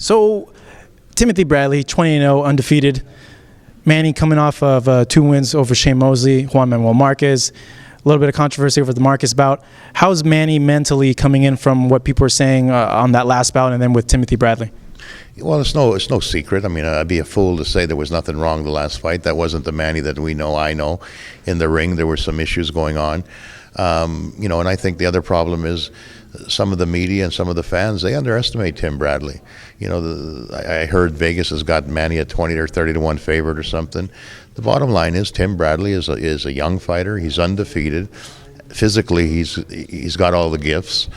So, Timothy Bradley, 20-0, undefeated. Manny coming off of 2 wins over Shane Mosley, Juan Manuel Marquez. A little bit of controversy over the Marquez bout. How's Manny mentally coming in from what people were saying on that last bout and then with Timothy Bradley? Well, it's no secret. I mean, I'd be a fool to say there was nothing wrong the last fight. That wasn't the Manny that I know. In the ring, there were some issues going on. And I think the other problem is some of the media and some of the fans, they underestimate Tim Bradley. I heard Vegas has got Manny at 20 or 30 to 1 favorite or something. The bottom line is Tim Bradley is a young fighter. He's undefeated. Physically, he's got all the gifts.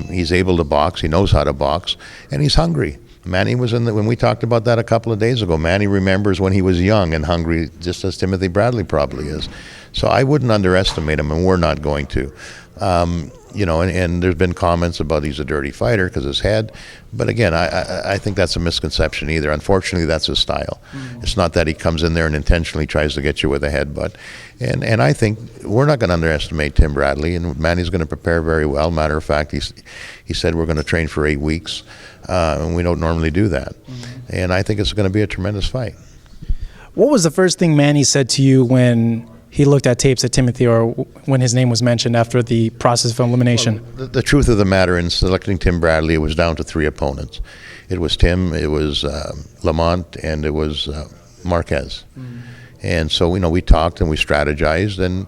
He's able to box. He knows how to box, and he's hungry. Manny was when we talked about that a couple of days ago. Manny remembers when he was young and hungry, just as Timothy Bradley probably is. So I wouldn't underestimate him, and we're not going to. And there's been comments about he's a dirty fighter because his head. But again, I think that's a misconception either. Unfortunately, that's his style. It's not that he comes in there and intentionally tries to get you with a headbutt. And I think we're not going to underestimate Tim Bradley, and Manny's going to prepare very well. Matter of fact, he said we're going to train for 8 weeks, and we don't normally do that. And I think it's going to be a tremendous fight. What was the first thing Manny said to you when he looked at tapes at Timothy, or when his name was mentioned after the process of elimination? Well, the truth of the matter, in selecting Tim Bradley, it was down to 3 opponents. It was Tim, it was Lamont, and it was Marquez. And so we talked and we strategized, and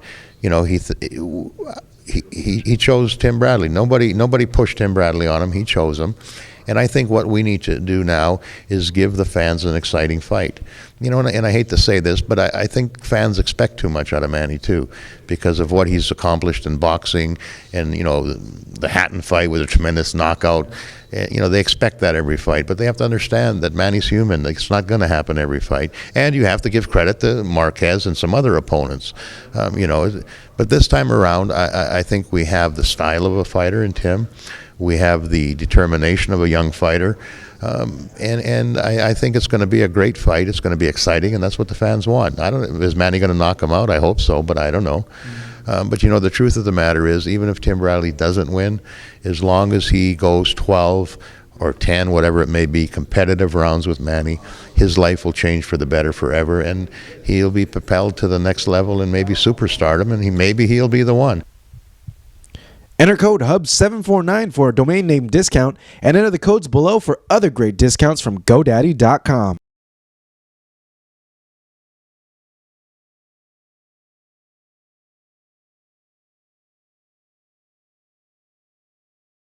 he chose Tim Bradley. Nobody pushed Tim Bradley on him. He chose him. And I think what we need to do now is give the fans an exciting fight. And I hate to say this, but I think fans expect too much out of Manny too, because of what he's accomplished in boxing, and the Hatton fight was a tremendous knockout. They expect that every fight, but they have to understand that Manny's human. It's not going to happen every fight, and you have to give credit to Marquez and some other opponents. But this time around, I think we have the style of a fighter in Tim. We have the determination of a young fighter, and I think it's going to be a great fight. It's going to be exciting, and that's what the fans want. Is Manny going to knock him out? I hope so, but I don't know. But the truth of the matter is, even if Tim Bradley doesn't win, as long as he goes 12 or 10, whatever it may be, competitive rounds with Manny, his life will change for the better forever, and he'll be propelled to the next level and maybe superstardom, and maybe he'll be the one. Enter code HUB749 for a domain name discount, and enter the codes below for other great discounts from GoDaddy.com.